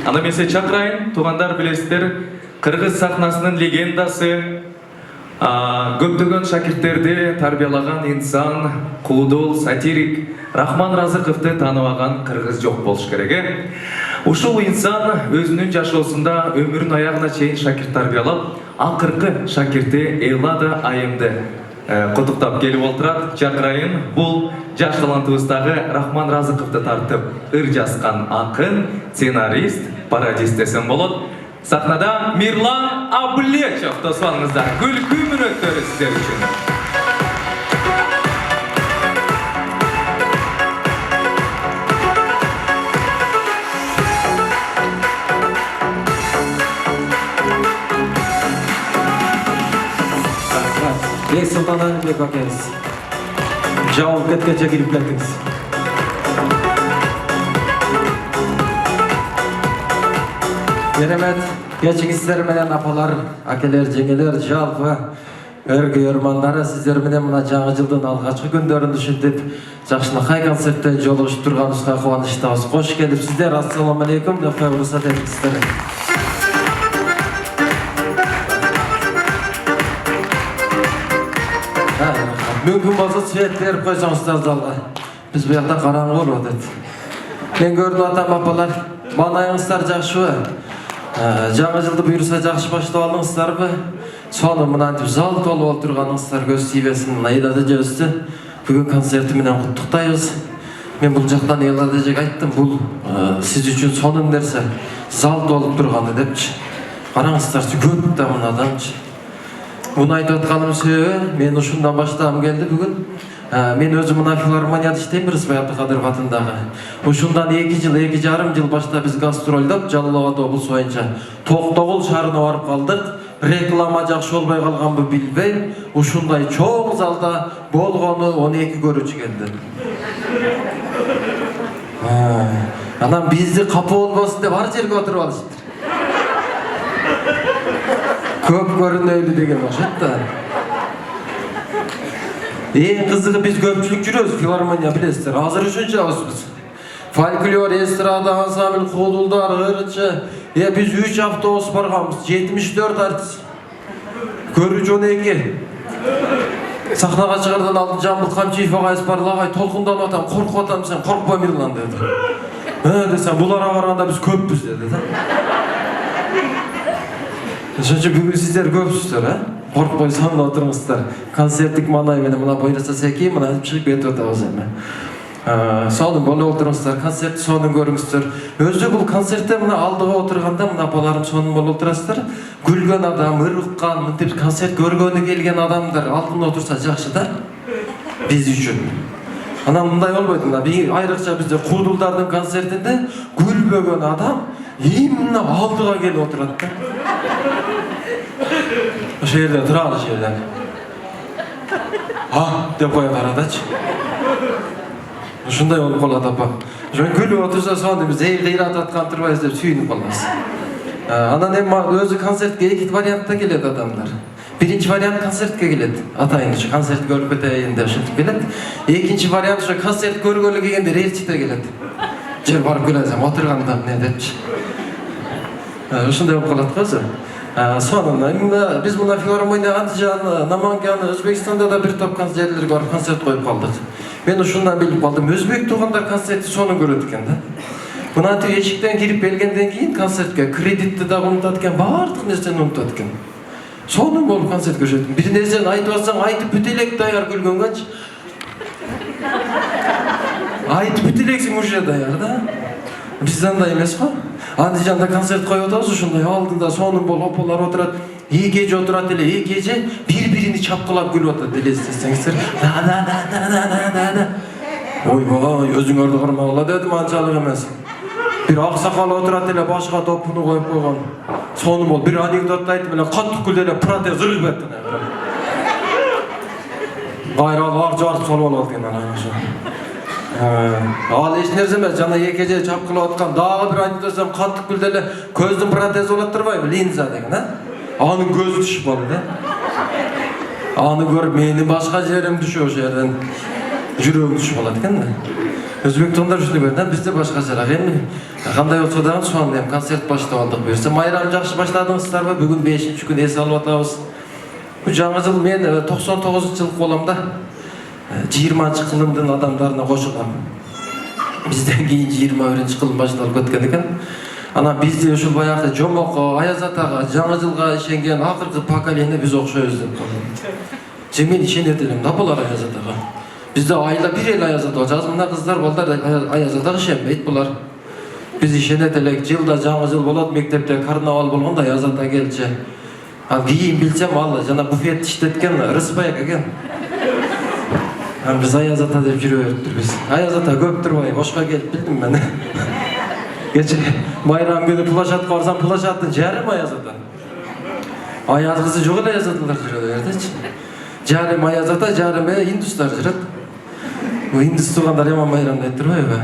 Аны мен сізді шақырайын, туғандар білесіздер, Қырғыз сахнасының легендасы, көптөгөн шакирттерди тарбиялаган инсан, куудул, сатирик Рахман Разыковду тааныбаган кыргыз жок болуш керек. Ушул инсан өзүнүн жашоосунда өмүрүнүн аягына чейин шакирт тарбиялап, акыркы шакирти Элада айымды куттуктап келип отурат. Чакырайын, бул жаш талантыбыздагы Рахман Разыковду тартып ыр жазган акын, сценарист, пародист десем болот. Сахнада Мирлан Аблечев тосуаңыздар. Күлкү мүнөттөрү сиздер үчүн. Бексултан Алимбек акаңыз. Жауап кеткенше кирип кеттіңіз. Керемет, кечиңиздер менен апалар, акелер, жеңелер, жалпы көрөрмандары сиздер менен мына жаңы жылдын алгачкы күндөрүн түшүнтүп, жакшынакай концертте жолугушуп турганыбызга кубанычтабыз. Кош келипсиздер. Ассаламу алейкум деп уруксат этиңиздер. Мүмкүн болсо свет берип койсоңуздар залга. Биз бу жакта караңгы болуп атат. Мен көрдүм атам апалар, маанайыңыздар жакшыбы? Жаңы жылды буюрса жакшы баштап алдыңыздарбы? Сону мынантип зал толуп отурганыңыздар көз тийбесин. Элада эжебизди бүгүн концерти менен куттуктайбыз. Мен бул жактан Элада эжеге айттым, бул сиз үчүн сонун нерсе, зал толуп турганы депчи. Караңыздарчы, көп да мына адамчы. Bunu айтып атканым себеби, мен ушундан баштагым келди бүгүн. Мен өзүм мына филармонияда иштейм, Рысбай Абдыкадыров атындагы. Ушундан 2 жыл, 2,5 жыл башта биз гастролдоп, Жалал Абад облусу боюнча Токтогул шаарына барып калдык. Реклама жакшы болбой калганбы билбейм. Ушундай чоң залда болгону 12 көрүүчү келди. Анан бизди капы болбосун деп ар жерге отуруп алышты. Көп көрүнөйлү деген окшойт да. Эң кызыгы биз көпчүлүк жүрөбүз, филармония билесиздер. Азыр ушунчабыз биз. Фольклор, эстрада, ансамбль, куудулдар, ырчы. Биз 3 автобус барганбыз, 74 артист. Көрүүчү 12. Сахнага чыгардан алдын Жамбыл Камчиев агайыбыз барлабай толкунданып атам, коркуп атам, сен коркпа Мирлан деди. Десем, буларга караганда биз көппүз деди да. Ошончо бүгүн сиздер көпсүздөр, коркпой сонун отуруңуздар. Концерттик маанай менен мына буйруса секи, мына чыгып кетип атабыз эми. Сонун болуп отуруңуздар, концертти сонун көрүңүздөр. Өзү бул концертте мына алдыга отурганда мына апаларым сонун болуп отурасыздар. Күлгөн адам, ырыккан, мынтип концерт көргөнү келген адамдар алдында отурса жакшы да. Биз үчүн. Анан мындай болбойт мына. Айрыкча бизде куудулдардын концертинде күлбөгөн адам именно алдыга келип отурат да. Ошол жерден туралы жерден. Деп коюп карадачы. Ушундай болуп калат апа. Ошон күлүп отурса сону биз кыйрат аткан турбайбыз деп сүйүнүп калабыз. Анан эми өзү концертке 2 вариантта келет адамдар. Биринчи вариант концертке келет. Атайын ушу концерт көрүп кетейин деп ушинтип келет. Экинчи вариант ушу концерт көргөлү келгенде речите келет. Жер барып келесем отурганда эмне депчи. Ушундай болуп калат го өзү. Сонун биз мына филармония Антижан, Наманган, Өзбекстанда да бир топ концертлерге барып концерт коюп калдык. Мен ушундан билип калдым, өзбек туугандар концертти сонун көрөт экен да. Мынантип эшиктен кирип келгенден кийин концертке кредитти да унутат экен, баардык нерсени унутат экен. Сонун болуп концерт көрсөттүм. Бир нерсени айтып атсаң, айтып бүт элек даяр күлгөнгөчү. Айтып бүт элексиң уже даяр да. Биз андай эмес го. Андижанда концерт коюп атабыз, ушундай алдында сонун болуп ополор отурат. Эки эже отурат эле, эки эже бири-бирини чапкылап күлүп атат, элестетсеңиздер. Ойбой, өзүңөрдү кармагыла дедим, анчалык эмес. Бир аксакал отурат эле, башка топуну коюп койгон. Сонун болуп, бир анекдот айтып эле, катты күлдү эле, протез ырып кетти. Кайра ак жарып салып алат экен анан ошо. Ал эч нерсе эмес, жана эки эже чапкылап аткан, дагы бир айтып десем, катты күлдү эле, көздүн протези болот турбайбы, линза деген, Анын көзү түшүп калды да. Аны көрүп менин башка жерим түшүп ошол жерден жүрөгүм түшүп калат экен да. Өзбектондар жүзүнө берден бизде башкачараак. Эми кандай болсо дагы сонун эми концерт баштап алдык буюрса. Майрам жакшы баштадыңыздарбы? Бүгүн 5-күн эс алып атабыз. Бу жаңы жыл мен 99-жылдык болом да. 20-кылымдын адамдарына кошулам. Бизден кийин 21-кылым башталып кеткен экен. Анан бизде ушул баягы Жомокко, Аяз атага, жаңы жылга ишенген акыркы поколение биз окшойбуз деп коем. Мен ишенет элем да булар Аяз атага. Bizde ayda bir el Ayaz Ata olacağız. Bunda kızlar bollar Ayaz Ata işenmeydi bular. Biz işenet elek, yılda жаңы жыл болады, мектепте карнавал болгондо Ayaz Ata келчи. Ал кийин билсем ал жана буфет иштеткен Рысбек экен. Biz Ayaz Ata деп жүрө бериптирбиз. Ayaz Ata көп турбай бошко келип билдим мен. Кече майрам күнү плашатка барсам, плашаттын жарым Ayaz Ata. Аяз кызы жок эле Ayaz Аталар жүрө бердичи. Жарым Ayaz Ata, жарым индустар жүрөт. Bu Hindis tuğanlar yaman bayramda ettirmey be.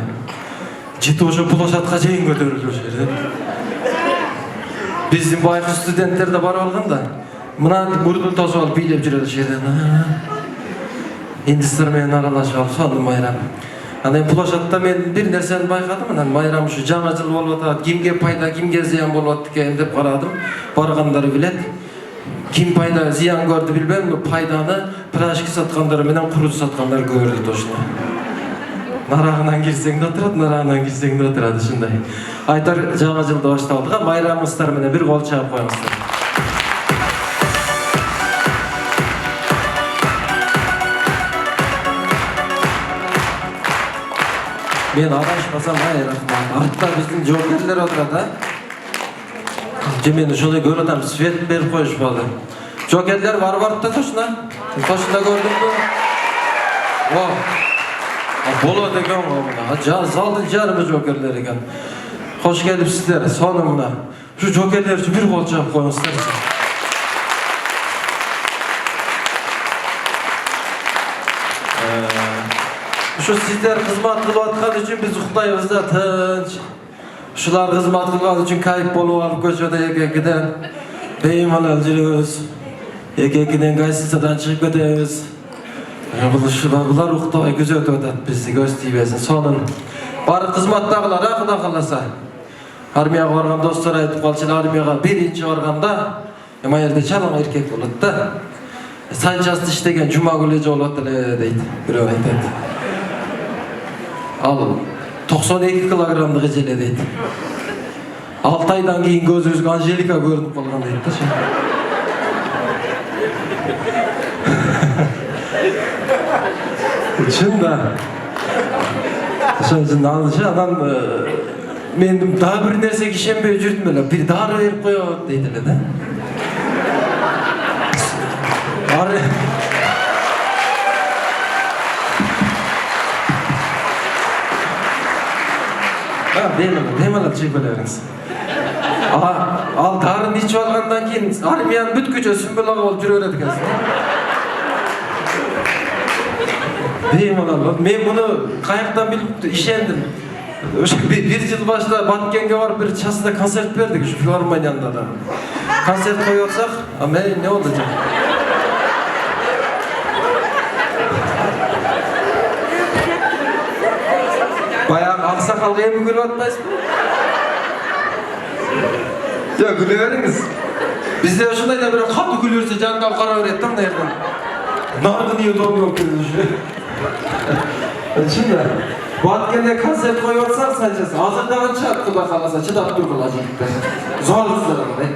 Ciddi oşu bulaşatqa çeyin götürülür жерде. Bizim bayqı studentler de bar algan da. Mına murdun tosu alıp biylep жүреді жерден. Hindistar menen aralashып alып sandым bayram. Анан bulaşatта мен bir nerseni bayqadım. Анан bayram şu жаңы жыл болуп атат. Kimге пайда, kimге зыян болуп атат экен деп карадым. Баргандары билет. Kim пайда зыян көрдү билбейм, но пайданы пирожки саткандар менен курут саткандар көрдү точно. Нарагынан кирсең да турат, нарагынан кирсең да турат ушундай. Айтар жаңы жылды башталдыга майрамыңыздар менен бир кол чаап коюңуздар. Мен адашпасам рахмат. Артта биздин жоокерлер отурат а. Мен ошондой көрүп атам, свет берип коюшпады. Жокерлер бар да точно. Точно көрдүмбү? О. Болот экен мына. Залдын жарымы жокерлер экен. Кош келипсиздер. Сону мына. Ушу жокерлер үчүн бир кол чаап коюңуздар. Ушу сиздер кызмат кылып аткан үчүн биз уктайбыз да тынч. Ушулар кызмат кылган үчүн кайып болуп алып көчөдө эки-экиден беймалал жүрөбүз. Эки-экиден гостиницадан чыгып кетебиз. Булар уктабай күзөтүп атат бизди, көз тийбесин. Сонун бар кызматтагылар Кудай кааласа. Армияга барган достор айтып калчу, армияга биринчи барганда эми жерде чалаң эркек болот да. Санчасты иштеген Жумагүл эже болот эле дейт. Бирөө айтат. Ал 92 килограммдык эже эле дейт. 6 айдан кийин көзүбүзгө Анжелика көрүнүп калган дейт да. Чын да. Ошондон анан мен дагы бир нерсеге ишенбей жүрдүм эле. Бир дары берип коёт дейт эле да. Беймалал чыгып бериңиз. Ал дарын ичип алгандан кийин армиянын бүткүчө сүмбүл ага болуп жүрө берет экенсиз. Беймалал. Мен муну каяктан билип ишендим. Ошо бир жыл башта Баткенге барып бир часында концерт бердик, ушу филармонияда да. Концерт коюп атсак, мен не болду жок. Баягы аксакалга эми күлүп атпайсызбы? Жок, күлө бериңиз. Бизде ошондой да бирок катуу күлүрсө жаңгал кара берет да мына жерден. Нарды неудобно болуп кетти. Чын да. Баткенде концерт коюп атсак, санчасы азыр дагы чыгат, Кудай кааласа, чыдап тургула жигиттер. Зорсуздар андай.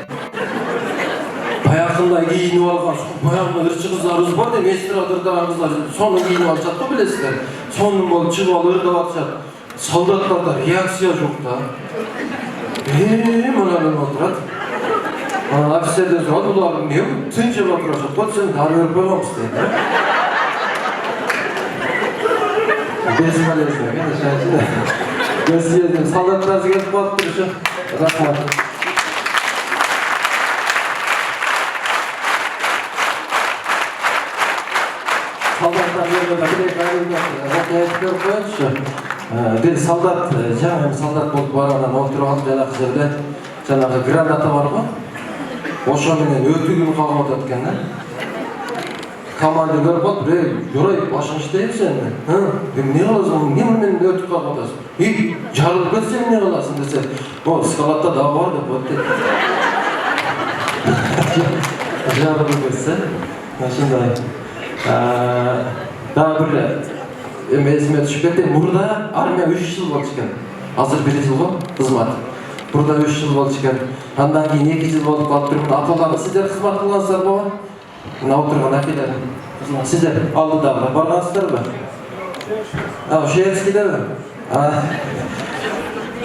Баягындай кийинип алган, баягы ырчы кыздарыбыз бар деп эстрадада кыздар сону кийинип алышат го билесиздер. Сонун болуп чыгып алып ырдап атышат. Солдаттарда реакция жок да. Мына отурат. Анан офицерден сурады, булар эмне? Тынчып отурушат го, сен дары берип койгонсуз дейт. Безбалезин экен, шашында. Көзсүздүк солдаттар келип калыптыр ушу. Рахмат. Солдаттар бир солдат, жаңы солдат болуп барган отуруп алып жанакы жерде жанагы граната бар го. Ошо менен өтүгүн кагып атат экен да. Komandalar bak, yoray başın işleyip sen mi? Ne alasın? Ne bilmem ne ötüp kalmadasın? Jarılıp götsen ne alasın dese. O skalatta daha var da bu. Jarılıp götsen. Şunday. Daha böyle esime düşüp kettim. Burada armiya 3 yıl oldu çıkan. Hazır 1 yıl oldu hizmet. Burada 3 yıl oldu çıkan. Ondan keyin 2 yıl oldu kalıp turibdi. Apalarga sizler hizmet kılgansızlar bu. Mına oturgan akeler. Sizler aldıdagılar bargansızlarmı? Şehirskilermi?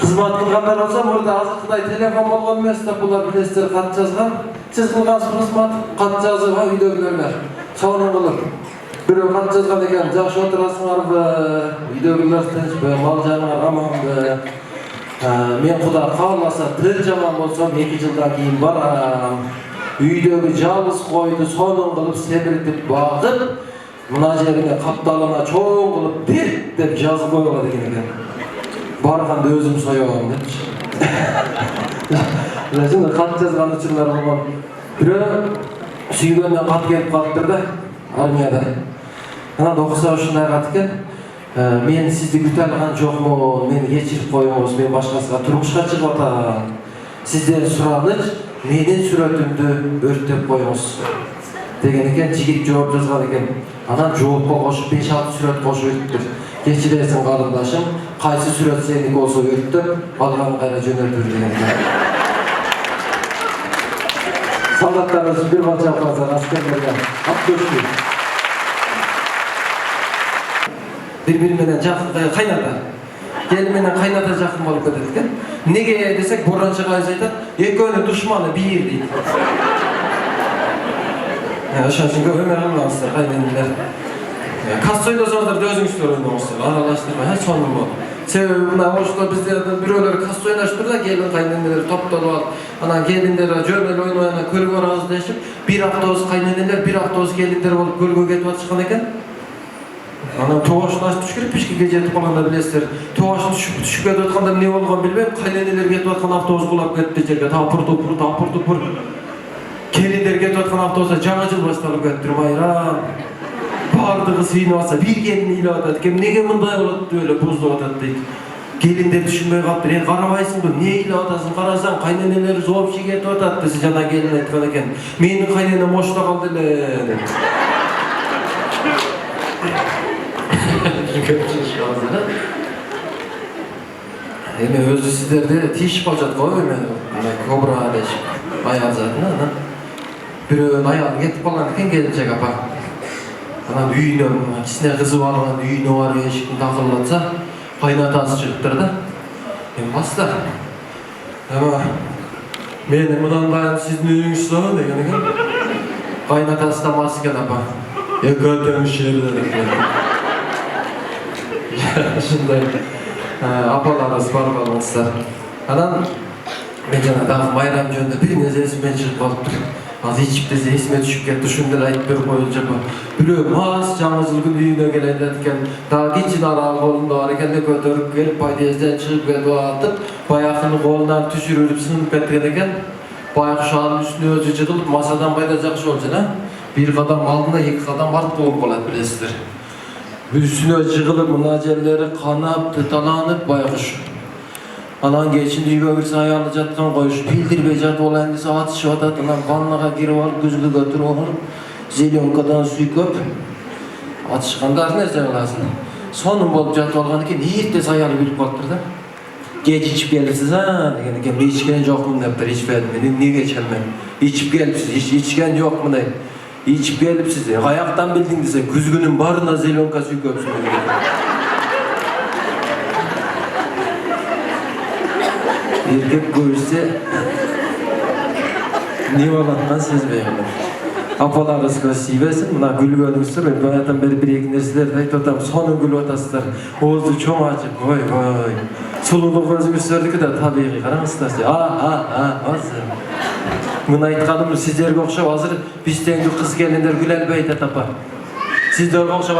Hizmet kılganlar olsa burada azırkıday telefon bolgan emas da bular bilesizler kat жазган. Siz kılgansız hizmet kat жазууга үйдөгүлөр. Sonra kılıp. Birөө kat жазган экен, жакшы отурасыңарбы? Үйдөгүлөр тынчпы, мал жаныңар аманбы? Men Xudo kalmasa tıl jaman bolsam 2 yıldan keyin baram. Üydögü жалгыз koydu sonun kılıp semirtip bakıp mına жерine kaptalına çoğun kılıp bir dep жазып koyuyorlar degen eken. Barganda özüm soyamam depçi. Şimdi kat жазган üçünler olmam. Birөө süygönden kat gelip kalktır da armiyada. Ana dokusa uşunday kat eken. Men sizdi kütө alган жокмун, meni geçirip koyuңуз, men başkasıga turmuşka çıkıp atam. Sizden suranıç, menin сүрөтүмдү өрттөп коюңуз деген экен. Жигит жооп жазган экен. Анан жоопко кошуп 5-6 сүрөт кошуп өттүр. Кечиресиң карындашым, кайсы сүрөт сеники болсо өрттөп, калганын кайра жөнөлтүр деген экен. Солдаттарыбыз бир бача калса аскерлерге ат көчтү. Bir-biri менен жакын кайната. Gel менен кайната жакын болуп кетет экен. Неге десек, боранчы кайсы айтат, экөөнүн душманы бир дейт. Ошон үчүн өмөр алыңыздар, кайненелер. Кассойдосоңуздар да өзүңүздөр ойноңуздар, аралаштырбай, сонун болот. Себеби мына ошто бизде бирөөлөр касса ойнашыптыр да, келин кайненелер топтолуп алып, анан келиндер жөнөл ойнобой анан көлгө барабыз дешип, бир автобус кайненелер, бир автобус келиндер болуп көлгө кетип атышкан экен. Анан тоғашын ашып түшүп кетип, пешкеге жетип калганда билесиздер. Тоғашын түшүп кетип атканда эмне болгон билбейм, кайненелер кетип аткан автобус кулап кетти жерге, тапыр-тупур. Келиндер кетип аткан автобуста жаңы жыл башталып кетти, байрам. Бардыгы сыйынып атса, бир келин ыйлап атат экен, эмнеге мындай болот деп эле буздуп атат дейт. Келиндер түшүнбөй калыптыр, карабайсыңбы, эмне ыйлап атасың, карасаң кайненелер зоопчу кетип атат десе, жана келин айткан экен. Менин кайненем ошто калды эле. Эми өзү сиздерди тийишип калышат го, эми кобра дешип аял затын анан бирөөнүн аялы кетип калган экен, келинчек апа. Анан үйүнө кичине кызы барган, үйүнө барып эшикти такылдатса, кайнатасы чыгыптыр да. Эми бастар. Мен мындан баягы сиздин үйүңүздө деген экен. Кайнатасы да мас экен апа. Экөөтөң шерде экен. Шындай апаларыбыз бар болыңыздар. Анан мен жана дагы майрам жөнүндө бир нерсе эсимден чыгып калыптыр. Азыр ичип десе эсиме түшүп кетти, ушуну эле айтып берип коелучумбу. Бирөө мас жаңы жыл күнү үйүнө келет экен. Дагы кичине арал колунда бар экен, көтөрүп келип подъезден чыгып кетип атып, баягынын колунан түшүрүп сынып кеткен экен. Баягы шанын үстүнө өзү жыгылып, масадан пайда жакшы болчу да. Бир кадам алдында, 2 кадам артта болуп калат, билесиздер. Üstüne jığılıp, mına жерleri kanap, tıtalanıp baykuş. Anan geçin үйгө кирсе аялы жаткан коюш, билдирбей жатып олайын десе атышып атат, анан ваннага кирип алып, көзгө көтүрүп алып, зеленкадан сүйкөп, атышканда ар нерсе кыласың. Сонун болуп жатып алган экен, эртеси аялы билип калыптыр да. Кеч ичип келипсиз деген экен, мен ичкен жокмун дептир, ичпедим. Мен эмнеге ичем мен? Ичип келипсиз, ичкен жокмун дейт. İçip gelipsiz, ayaktan bildin dese, күзгүнүн барына зеленка сүйкөпсүн. Erkek görse, ne olandan sezmeyim. Apalarınız kösüybesin, mına gülgönüңүздөр, ben bayatan beri bir-iki nerselerdi aytып атам, сонун gülüp atasыздар. Oğuzdu çoğ açıp, oy. Sululuk özüңүздөрдүкү да табигый, караңыздар. Азыр. Мына айтканым сиздерге окшоп азыр бизденги кыз келиндер күлөлбөй айтат апа. Сиздерге окшоп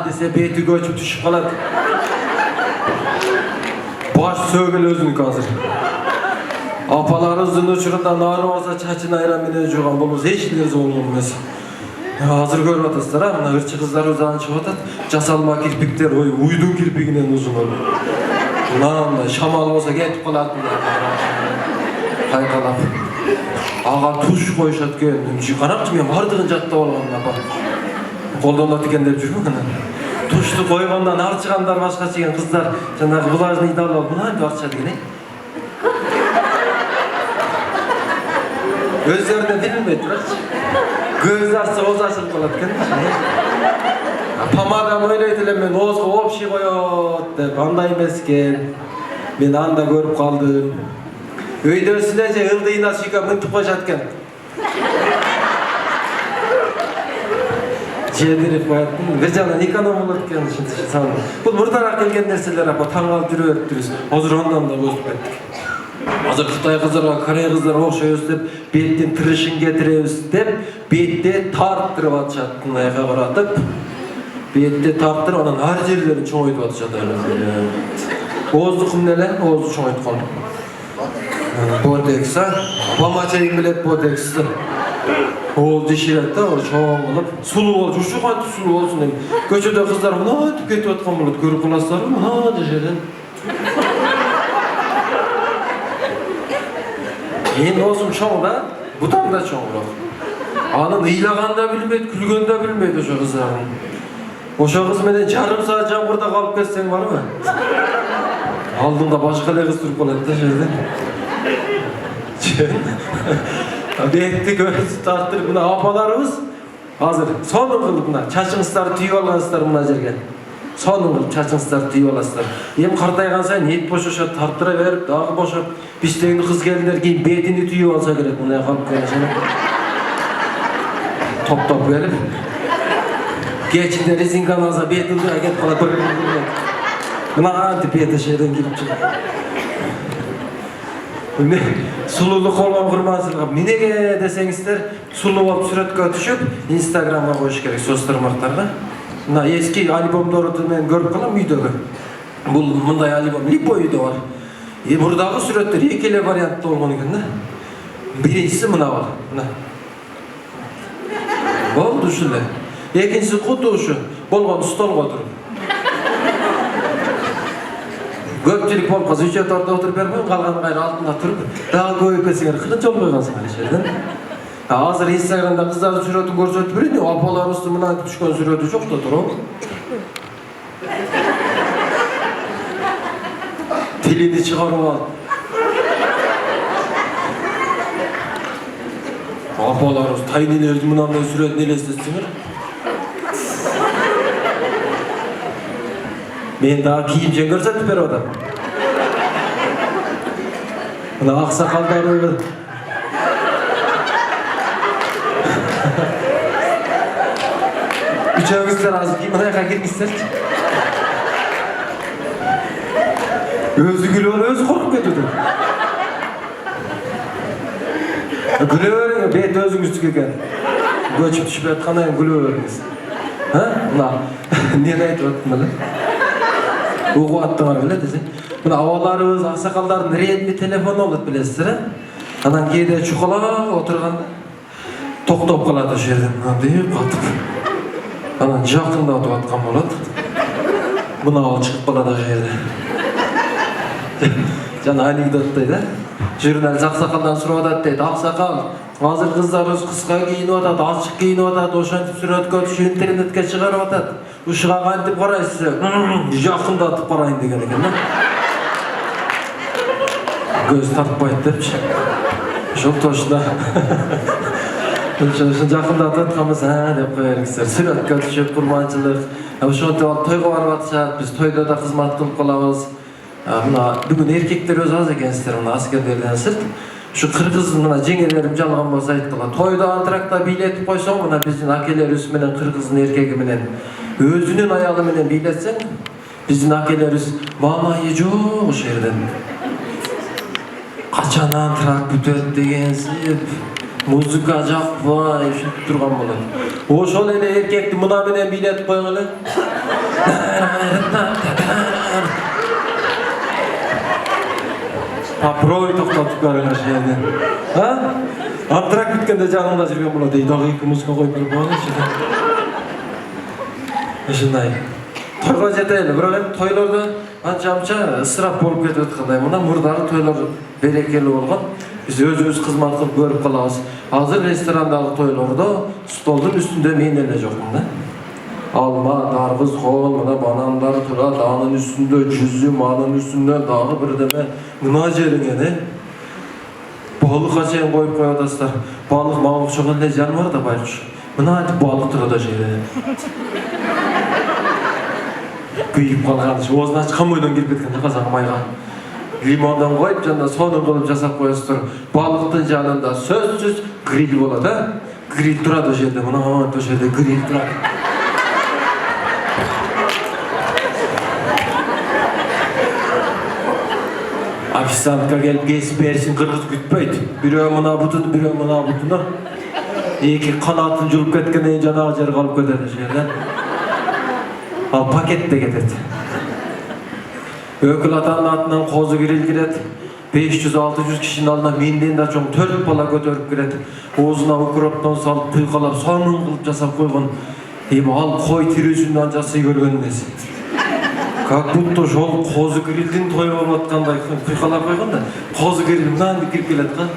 десе бети көчүп түшүп калат. Баш сөгүл өзүнүкү азыр. Апаларыбыздын учурунда нары болсо чачын айран менен жууган болбосо эч нерсе болгон эмес. Азыр көрүп атасыздар, мына ырчы кыздар өзүн чыгып атат. Жасалма кирпиктер, ой, уйдун кирпигинен узун болуп. Мынандай шамал болсо кетип калат мына. Кайкалап. Ага туш коюшат экен. Карапчы, мен бардыгын жаттап алгам апа. Колдонот экен деп жүрмүн анан. Тушты койгондон арчыгандар башкача экен кыздар, жанагы влажный алып мынантип арчат экен. Өздөрүнө билинбейт, турачы. Көз ачса оз ачылып калат экен. Помадам ойлойт элем мен оозго общий коёт деп, андай эмес экен. Мен анда көрүп калдым. Өйдөсүнө же ылдыйына сүйкөп мынтип коюшат экен. Жедирип коет. Бир жагынан эконом болот экен ушинтип. Бул мурдараак келген нерселер апа таң калып жүрүп өттүбүз. Азыр андан да өсүп кеттик. Азыр Кытай кыздарга, Корея кыздарга окшойбуз деп, беттин тырышын кетиребиз деп, бетте тарттырып атышат. Мынайга каратып, бетте тарттырып, анан ар жерлерин чоңойтуп атышат. Ооздуку эмне эле? Оозду чоңойткон. Ботекс, помачайын билет ботексти. Оозду иширет да, чоң кылып, сулуу болуп, ушу кантип сулуу болсун деп. Көчөдө кыздар мынантип кетип аткан болот, көрүп каласыздарбы? Мына жерден. Мен оозум чоң да, бутам да чоң бирок. Анын ыйлаган да билбейт, күлгөн да билбейт ошо кыздардын. Ошо кыз менен жарым саат жамгырда калып кетсең барбы? Алдыңда башка эле кыз туруп калат да жерде. Бетти көз тартырып мына апаларыбыз азыр сонун кылып мына чачыңыздарды түйүп алгансыздар мына жерге. Сонун кылып чачыңыздарды түйүп аласыздар. Эми картайган сайын эт бошошот, тарттыра берип, дагы бошоп, биздеги кыз келиндер кийин бетини түйүп алса керек мына калып келишени. Топтоп келип. Кечинде резинканы алса бетин да кетип калат. Мына кантип бети жерден кирип чыгат. Міне, сулулук болгон курмансызга эмнеге десеңиздер, сулуу болуп сүрөткө түшүп, Инстаграмга коюш керек соц тармактарга. Мына эски альбомдорду мен көрүп калам үйдөгү. Бул мындай альбом любой үйдө бар. Мурдагы сүрөттөр эки эле вариантта болгон экен да. Биринчиси мына бар. Мына. Болду ушул эле. Экинчиси куту ушу болгон столго туруп. Көпчүлүк болуп калса үчөө тордо отуруп бербейм, калган кайра алтында туруп, дагы көбөйүп кетсеңер кылын жол койгансыңар ишерден. Азыр Инстаграмда кыздардын сүрөтүн көрсөтүп берейин, апаларыбыздын мынантип түшкөн сүрөтү жок да туруп. Тилини чыгарып алып. Апаларыбыз тайнелердин мынандай сүрөтүн элестетсеңер. Мен дагы кийимчен көрсөтүп берип атам. Мына аксакалдары үчөөңүздөр азыр мынайга киргизсерчи. Өзү күлүп, өзү коркуп кетти. Күлө бериң, бет өзүңүздүкү экен. Көчүп түшүп аткандан кийин күлө бериңиз. Мына эмнени айтып аттым эле? Угуп аттыңар беле десең. Мына абаларыбыз, аксакалдардын Redmi телефону болот билесиздер, Анан кээде чукалап отурганда токтоп калат ошол жерден, мынтип катып. Анан жакындатып аткан болот. Мына ал чыгып калат ошол жерде. Жана анекдоттой да. Журналист аксакалдан сурап атат дейт, аксакал, азыр кыздарыбыз кыска кийинип атат, ачык кийинип атат, ошентип сүрөткө түшүп интернетке чыгарып атат. Ушуга кантип карайсыз? Жакындатып карайын деген экен да. Көз тартпайт депчи. Ошол точно. Ошо жакындатып атканбыз, деп кое бериңиздер. Сүрөткө түшүп курманчылык. Ошентип тойго барып атышат, биз тойдо да кызмат кылып калабыз. Мына бүгүн эркектер өз аз экенсиздер, мына аскерлерден сырт. Şu Kırgız mına jеңелерим жалган болсо айткыла. Тойда антракта бийлетип койсоң, мына биздин акелерибиз менен кыргыздын эркеги менен өзүнүн аялы менен бийлетсең, биздин акелерибиз мамайы жок ошол жерден. Качан антрак бүтөт дегенсип, музыка жакпай ушинтип турган болот. Ошол эле эркекти мына менен бийлетип коюң эле. Попробуй токтотуп көрүң ошол жерден. Антрак бүткенде жаныңда жүрген болады дейді. Дағы екі музыка қойып беріп қойған ішінде. Ушундай. Тойға жетелі, бірақ енді тойларда анша-мұнша ысырап болып кетіп жатқандай. Мына мұрдағы тойлар берекелі болған. Біз өзіміз қызмат қылып көріп қаламыз. Азыр ресторандағы тойларда столдың үстінде мен еле жоқпын да. Алма, дарғыз, қол, мына банандар тұрады, анын үстінде жүзім, анын үстінде дағы бірдеме. Мына жеріңе не? Балық ашайын қойып қойадасыздар. Балық маңық шоған не жан бар да байқұш. Мына балық тұрады жерде. Күйіп қалған, оғызын ашқан ойдан келіп кеткен қазақ майға. Лимондан қойып, жанда соның қылып жасап қойасыздар. Балықтың жанында сөзсіз гриль болады. Гриль тұрады жерде, мына жерде гриль тұрады. Официантқа келіп кесіп берсін қырғыз күтпейді. Біреу мына бұтын, біреу мына бұтыны. Екі қанатын жұлып кеткеннен жаңағы жер қалып кетеді жерден. Ал пакет те кетеді. Өкіл атаның атынан қозы гриль келеді. 500-600 кишinin алдына менден де чоң 4 бала көтеріп келеді. Оғызына укроптан салып құйқалап соның қылып жасап қойған. Ал қой тиресінен жасай көрген десе. Как будто жол қозы грильдің тойы болып атқандай құйқалап қойған да. Қозы гриль мынаны кіріп келеді қан.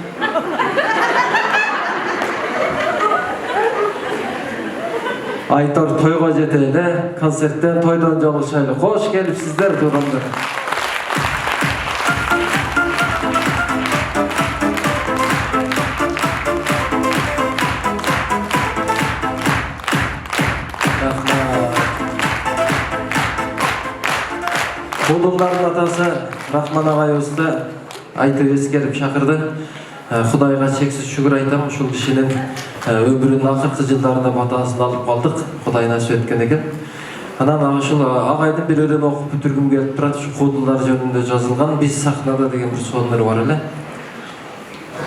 Айтар тойға жетелі, концерттен тойдан жалғышайлы. Қош келіпсіздер, туғандар. Құлдылардың атасы Рахман ағай осында айтып ескеріп шақырды. Құдайға шексіз шүгір айтамын, шул кишинин өмірінің ақырқы жылдарында батасын алып қалдық. Құдай насip еткен екен. Анан шул ағайдың бір өлең оқып бүтіргім келіп тұрады. Шу құлдылар жөнінде жазылған «Біз сахнада» деген бір соныр бар эле.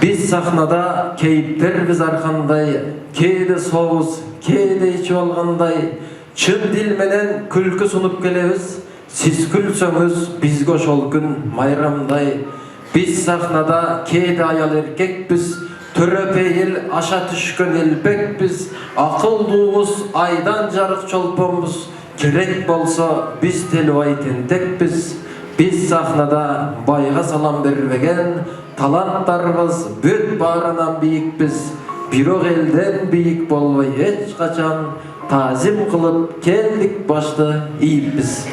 Biz sahnada keyipler biz arkanday, кейде соғыз, кейде içi olğanday, çın dilmeden külkü sunup gelemiz. Siz külsöңüz, biz goşol gün mayramday. Biz sahnada кейде ayal erkek biz, törepeyil aşa tüşkön elbek biz. Akılduğuz aydan jarık çolpomuz, gerek bolsa biz telvay tentek biz. Biz sahnada bayga salam bermegen, talantlarımız büt bağrından büyük biz. Birok elden büyük bolmay hiç kaçan, tazim kılıp keldik başta iyi biz.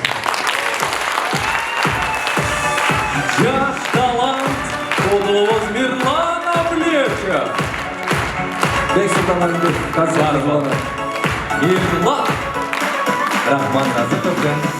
Жас талант Кудулов Мирлан Аблечев. Бексултан концерт. Мирлан Рахман Разыковтан